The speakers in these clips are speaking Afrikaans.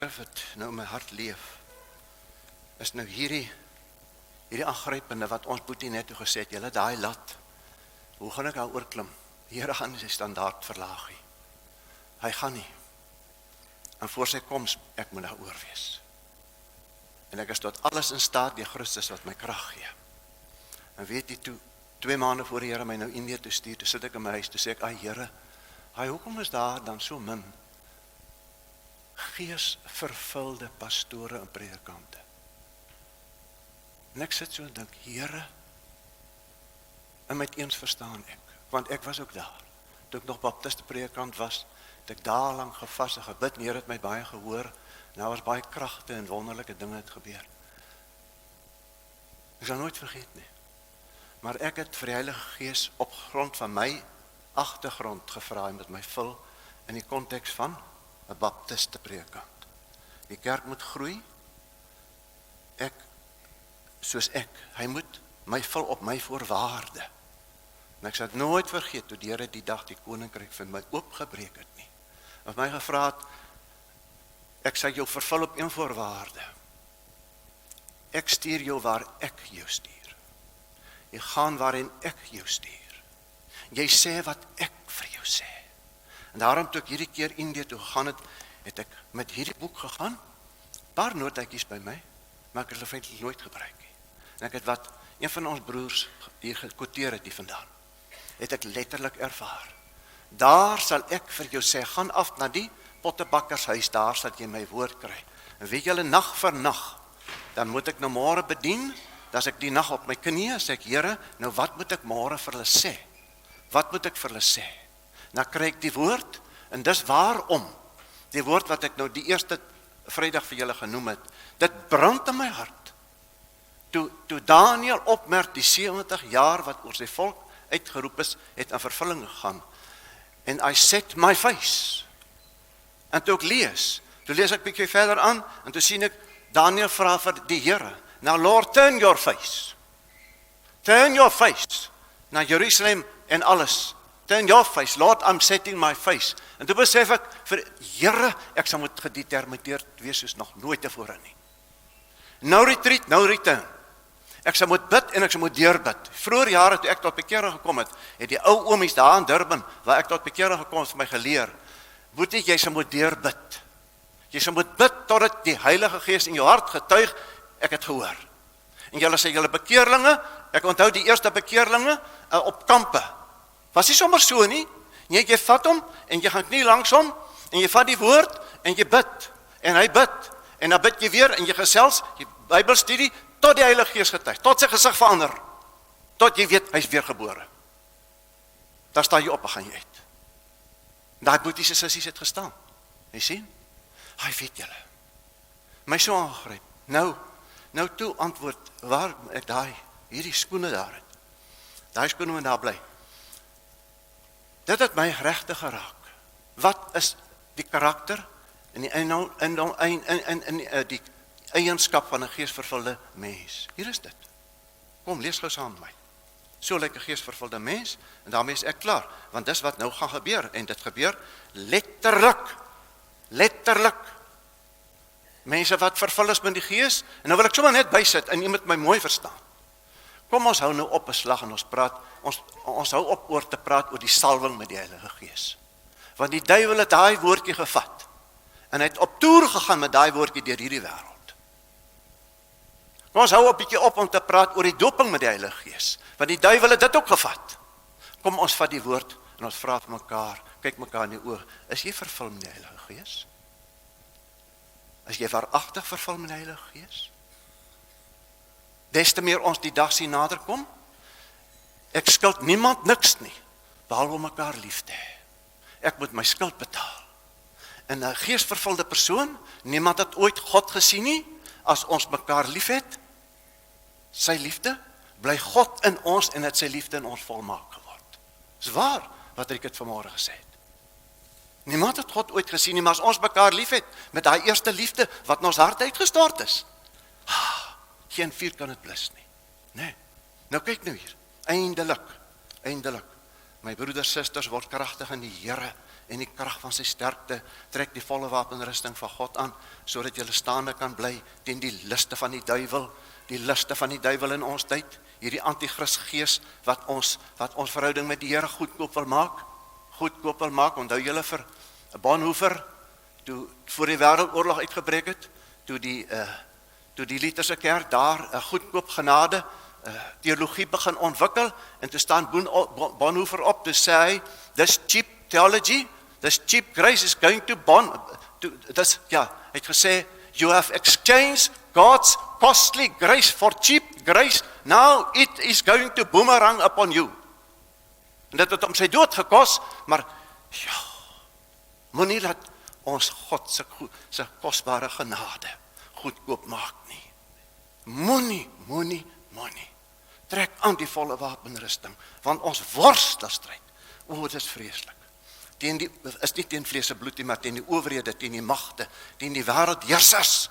wat nou in my hart leef, is nou hierdie aangrypende wat ons Boetie net toe gesê het, julle daai lat, hoe gaan ek daar oorklim? Die Here gaan sy standaard verlaag nie. Hy gaan nie. En voor sy koms, ek moet daar oor wees. En ek is tot alles in staat deur Christus wat my krag gee. En weet jy, toe 2 maande voor die Here my nou Indië toe stuur, toe sit ek in my huis, toe sê ek, ai Here, hoekom is daar dan so min geesvervulde pastore en predikante? En ek sit so en dink, Here, en met eens verstaan ek, want ek was ook daar, toe ek nog baptiste predikant was, het ek daar lang gevas en gebid, en Here het my baie gehoor, en daar was baie kragte en wonderlike dinge het gebeur. Ek sal nooit vergeet nie, maar ek het vir die Heilige Gees op grond van my agtergrond gevra en met my vul in die konteks van 'n baptiste predikant. Die kerk moet groei, hy moet my vul op my voorwaarde. En ek sal het nooit vergeet, toe die Here die dag die koninkryk vir my oopgebreek het nie. Hy het my gevra het, ek sal jou vervul op een voorwaarde. Ek stuur jou waar ek jou stuur. Jy gaan waarin ek jou stuur. Jy sê wat ek vir jou sê. En daarom toe ek hierdie keer Indië toe gegaan het ek met hierdie boek gegaan, paar notaatjies by my, maar ek het hulle feitlik nooit gebruik nie. En ek het wat een van ons broers hier gekwoteer het hier vandaan, het ek letterlik ervaar. Daar sal ek vir jou sê, gaan af na die pottebakkershuis, daar sal jy my woord kry. En weet julle, nag vir nag, dan moet ek nou môre bedien, as ek die nag op my knieë, sê ek, Here, nou wat moet ek môre vir hulle sê? Wat moet ek vir hulle sê? Dan kry ek die woord, en dis waarom, die woord wat ek nou die eerste Vrydag vir julle genoem het, dit brand in my hart. Toe Daniël opmerk die 70 jaar wat oor sy volk uitgeroep is, het in vervulling gegaan. En I set my face. En toe ek lees ek bietjie verder aan, en toe sien ek, Daniël vra vir die Here, now Lord, turn your face na Jerusalem en alles. Turn your face, Lord, I'm setting my face. En toe besef ek, vir Here, ek sal moet gedetermineerd wees soos nog nooit tevore nie. No retreat, no return. Ek sal moet bid en ek sal moet deurbid. Vroeger jare toe ek tot bekering gekom het die ou oomies daar in Durban, waar ek tot bekering gekom het, vir my geleer, Boetie, jy sal moet deurbid. Jy sal moet bid totdat die Heilige Gees in jou hart getuig, ek het gehoor. En julle sê, julle bekeerlinge, ek onthou die eerste bekeerlinge op kampe, was nie sommer so nie, jy vat hom, en jy gaan knie langs hom, en jy vat die woord, en jy bid, en hy bid, en dan bid jy weer, en jy gesels, jy Bybelstudie, tot die Heilige Gees getuig, tot sy gesig verander, tot jy weet, hy is weergebore. Daar staan jy op, en gaan jy uit. Daai boetiese sissies het gestaan, jy sien, hy weet julle, my so aangegryp, nou toe antwoord, waar ek hierdie skoene daar het, daai skoene moet daar bly. Dit het my regtig geraak. Wat is die karakter en die eienskap van 'n geesvervulde mens? Hier is dit. Kom, lees gou saam met my. So lyk 'n geesvervulde mens, en daarmee is ek klaar, want dis wat nou gaan gebeur, en dit gebeur letterlik. Mense wat vervul is met die Gees, en nou wil ek sommer net bysit, en jy moet my mooi verstaan. Kom, ons hou nou op 'n slag, en ons hou op oor te praat oor die salwing met die Heilige Gees. Want die duiwel het daai woordjie gevat, en hy het op toer gegaan met daai woordjie deur hierdie wêreld. Kom, ons hou 'n bietjie op om te praat oor die doping met die Heilige Gees, want die duiwel het dit ook gevat. Kom, ons vat die woord, en ons vra vir mekaar, kyk mekaar in die oë, is jy vervul met die Heilige Gees? Is jy waaragtig vervul met die Heilige Gees? Des te meer ons die dag sien naderkom, ek skuld niemand niks nie, behalwe om mekaar lief te hê. Ek moet my skuld betaal. En 'n geesvervulde persoon, niemand het ooit God gesien nie, as ons mekaar lief het, sy liefde, bly God in ons, en het sy liefde in ons volmaak geword. Dis waar, wat ek het vanmôre gesê het. Niemand het God ooit gesien nie, maar as ons mekaar lief het, met daai eerste liefde, wat in ons hart uitgestort is, geen vuur kan het blus nie. Nee, nou kyk nou hier, eindelik, my broeders, susters, word kragtig in die Here, en die krag van sy sterkte, trek die volle wapenrusting van God aan, sodat julle staande kan bly teen die liste van die duiwel in ons tyd, hierdie anti-Christgees wat ons verhouding met die Here goedkoop wil maak, onthou julle vir Bonhoeffer, toe voor die wêreldoorlog uitgebreek het, toe die Lutherse kerk daar 'n goedkoop genade teologie begin ontwikkel, en toe staan Bonhoeffer op, toe sê hy, this cheap theology, this cheap grace is going to hy het gesê, you have exchanged God's costly grace for cheap grace, now it is going to boomerang upon you. En dit het om sy dood gekos, maar moenie dat ons God se kosbare genade goedkoop maak nie. Moenie. Trek aan die volle wapenrusting, want ons worstelstryd, dit is vreeslik. Is nie teen vlees en bloed nie, maar teen die owerhede, teen die magte, teen die wêreldheersers.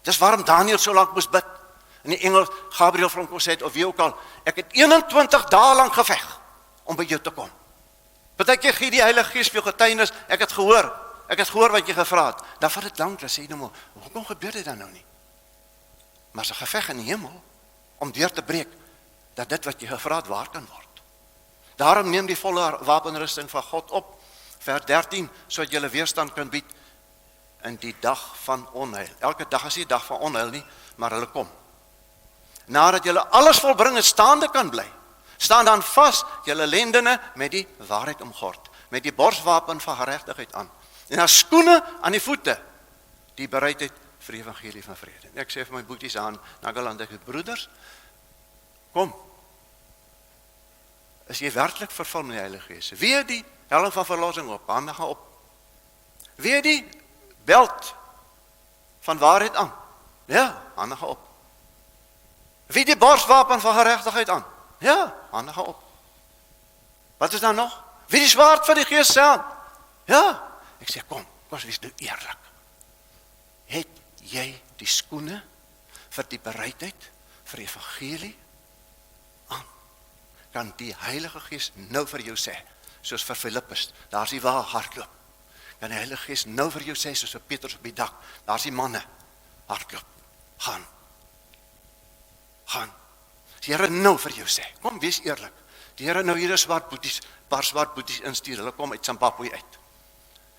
Dis waarom Daniël so lank moes bid. En die engel Gabriël vir hom kom sê het, of wie ook al, ek het 21 dae lank geveg om by jou te kom. Partykeer gee die Heilige Gees vir jou getuienis, ek het gehoor wat jy gevra het. Dan vat dit lank, dan sê jy nou maar, hoekom gebeur dit dan nou nie? Maar is 'n geveg in die hemel om deur te breek dat dit wat jy gevra het waar kan word. Daarom neem die volle wapenrusting van God op, vers 13, sodat jy weerstand kan bied in die dag van onheil. Elke dag is nie 'n dag van onheil nie, maar hulle kom. Nadat julle alles volbring en staande kan bly, staan dan vas julle lendene met die waarheid omgord, met die borswapen van geregtigheid aan, en as skoene aan die voete, die bereidheid vir die evangelie van vrede. En ek sê vir my boeties aan Nagaland, ek sê, broeders, kom, is jy werklik vervul met die Heilige Gees? Wie het die helm van verlossing op? Hande gaan op. Wie het die beld van waarheid aan? Ja, hande gaan op. Wie die borswapen van geregtigheid aan? Ja, hande gaan op. Wat is dan nog? Wie die swaard van die Gees aan? Ja, ek sê, kom wees nou eerlik. Het jy die skoene vir die bereidheid vir die evangelie aan? Kan die Heilige Gees nou vir jou sê, soos vir Filippus, daar is die waar hardloop. Kan die Heilige Gees nou vir jou sê, soos vir Petrus op die dak, daar is die manne, hardloop, gaan. Die Here nou vir jou sê, kom wees eerlik, die Here nou hier 'n paar swart boeties instuur, hulle kom uit Zimbabwe uit.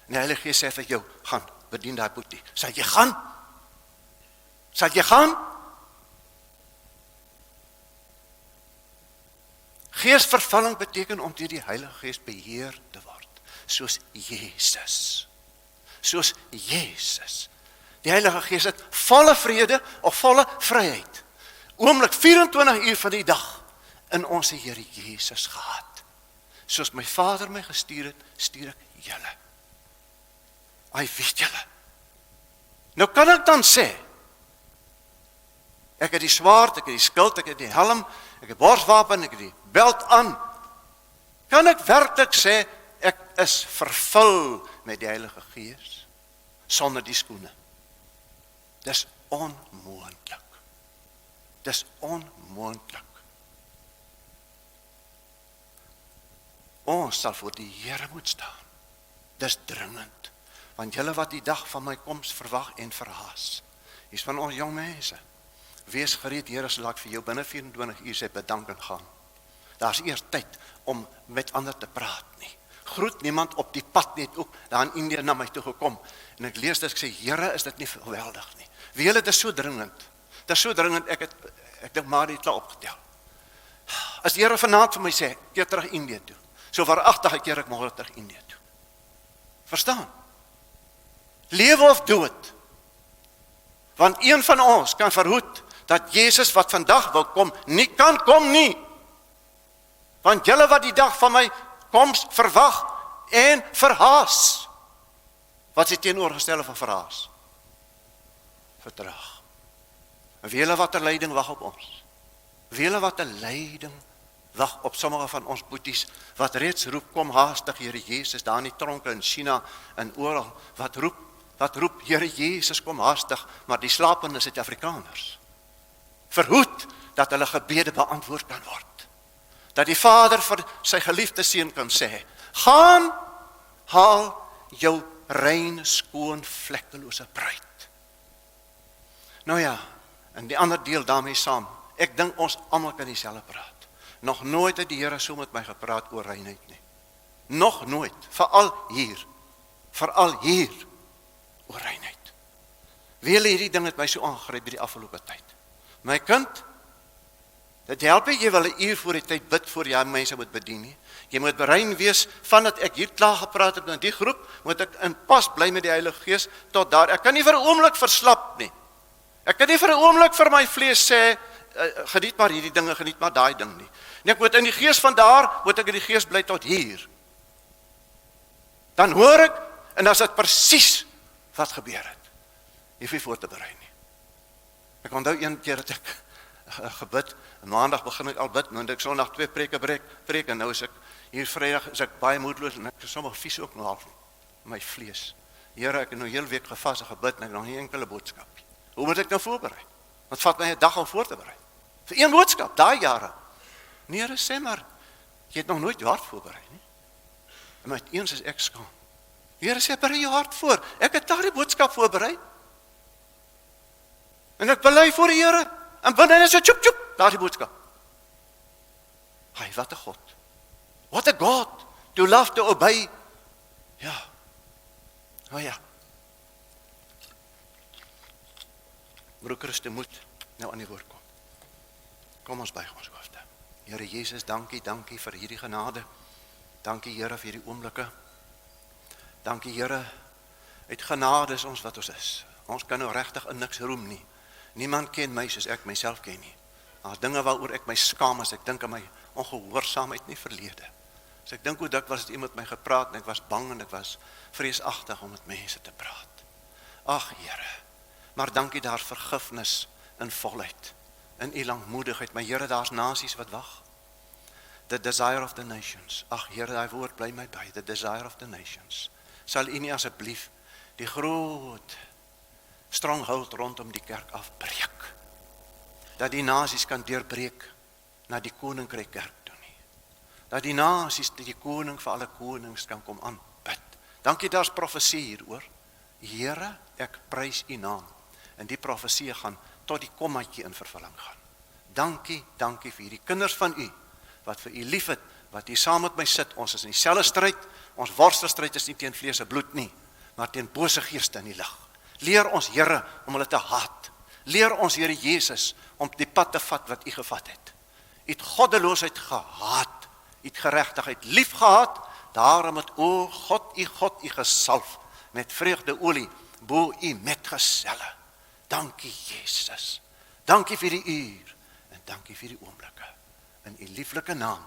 En die Heilige Gees sê vir jou, gaan, bedien daai boetie. Sal jy gaan? Geesvervulling beteken om deur die Heilige Gees beheer te word, soos Jesus. Die Heilige Gees het volle vrede of volle vryheid, oomblik 24 uur van die dag in ons Here Jesus gehad. Soos my Vader my gestuur het, stuur ek julle. Hy weet julle. Nou kan ek dan sê, ek het die swaard, ek het die skild, ek het die helm, ek het borswapen, ek het die beld aan. Kan ek werklik sê, ek is vervul met die Heilige Gees, sonder die skoene? Dis onmoontlik. Ons sal voor die Here moet staan. Dis dringend, want julle wat die dag van my koms verwag en verhaas, is van ons jong mense. Wees gereed, Here, sal ek vir jou binne 24 uur sê bedank en gaan. Daar is eers tyd om met ander te praat nie. Groet niemand op die pad net ook daar in Indië na my toe gekom. En ek lees dit, ek sê, Here, is dit nie geweldig nie. Wie julle, dit is so dringend. Dit is so dringend, ek dink maar dit klaar opgetel. As die Here vanaand vir my sê, keer terug Indië toe. So waaragtig keer ek môre terug Indië toe. Verstaan? Lewe of dood. Want een van ons kan verhoed dat Jesus wat vandag wil kom, nie kan kom nie. Want julle wat die dag van my koms verwag en verhaas. Wat is die teenoorgestelde van verhaas? Vertraag. En wie julle wat 'n lyding wag op ons? Wie julle wat 'n lyding wag op sommige van ons boeties, wat reeds roep, kom haastig, Here Jesus, daar in die tronke in China en oral, wat roep, Here Jesus, kom haastig, maar die slapende Suid-Afrikaners. Verhoed dat hulle gebede beantwoord kan word. Dat die Vader vir sy geliefde seun kan sê, gaan, haal jou rein, skoon, vlekkelose bruid. Nou ja, en die ander deel daarmee saam, ek dink ons almal kan dieselfde praat. Nog nooit het die Here so met my gepraat oor reinheid nie. Nog nooit, veral hier, oor reinheid. Wie hierdie ding het my so aangegryp by die afgelope tyd. My kind, dit help nie, jy wil 'n uur voor die tyd bid voor jy mense moet bedien nie. Jy moet bereid wees, vandat ek hier klaar gepraat het met die groep, moet ek in pas bly met die Heilige Gees, tot daar, ek kan nie vir 'n oomblik verslap nie. Ek kan nie vir 'n oomblik vir my vlees sê, geniet maar hierdie dinge, geniet maar daai ding nie. En ek moet in die Gees van daar, moet ek in die Gees bly tot hier. Dan hoor ek, en dan is dit presies wat gebeur het. Jy hoef nie voor te berei nie. Ek onthou een keer dat ek gebid, en maandag begin ek al bid, nou ek sondag 2 preek, en nou is ek, hier vrydag is ek baie moedeloos, en ek is sommer vies ook nog half, my vlees. Here, ek het nou heel week gevas en gebid, en ek nog nie enkele boodskap. Hoe moet ek nou voorberei? Wat vat my 'n dag om voor te berei? Vir een boodskap, daai jare. Nee, Here, sê maar, jy het nog nooit jou hart voorberei nie. En met eens is ek skaam. Here sê, berei jou hart voor. Ek het daardie boodskap voorberei. En ek bely voor die Here, en binne is so tjoep, daardie boodskap. Hy, wat 'n God. What a God, to love, to obey. Ja, nou ja. Broer Christen moet nou aan die woord kom. Kom ons buig ons hoofde. Here Jesus, dankie vir hierdie genade. Dankie Here vir hierdie oomblikke. Dankie Here, uit genade is ons wat ons is. Ons kan nou regtig in niks roem nie. Niemand ken my soos ek myself ken nie. Daar's dinge waaroor ek my skaam as ek dink aan my ongehoorsaamheid in die verlede. As ek dink hoe dikwels het iemand met my gepraat en ek was bang en ek was vreesagtig om met mense te praat. Ag Here, maar dankie daar vergifnis in volheid, in u langmoedigheid. Maar Here, daar's nasies wat wag. The desire of the nations. Ag Here, daai woord bly my by. The desire of the nations. Sal u nie asseblief die groot stronghold rondom die kerk afbreek, dat die nasies kan deurbreek na die koninkryk kerk toe nie, dat die nasies die koning vir alle konings kan kom aanbid. Dankie, daar's profesie hieroor. Here, ek prys u naam, en die profesie gaan tot die kommaatjie in vervulling gaan. Dankie vir hierdie kinders van u, wat vir u lief het, wat hier saam met my sit. Ons is in dieselfde stryd, ons worstelstryd is nie teen vlees en bloed nie, maar teen bose geeste in die lig. Leer ons Here om hulle te haat. Leer ons Here Jesus om die pad te vat wat u gevat het. U het goddeloosheid gehaat, u het geregtigheid lief gehad, daarom het o God u gesalf met vreugdeolie bo u metgeselle. Dankie Jesus. Dankie vir die uur en dankie vir die oomblikke. In u lieflike naam.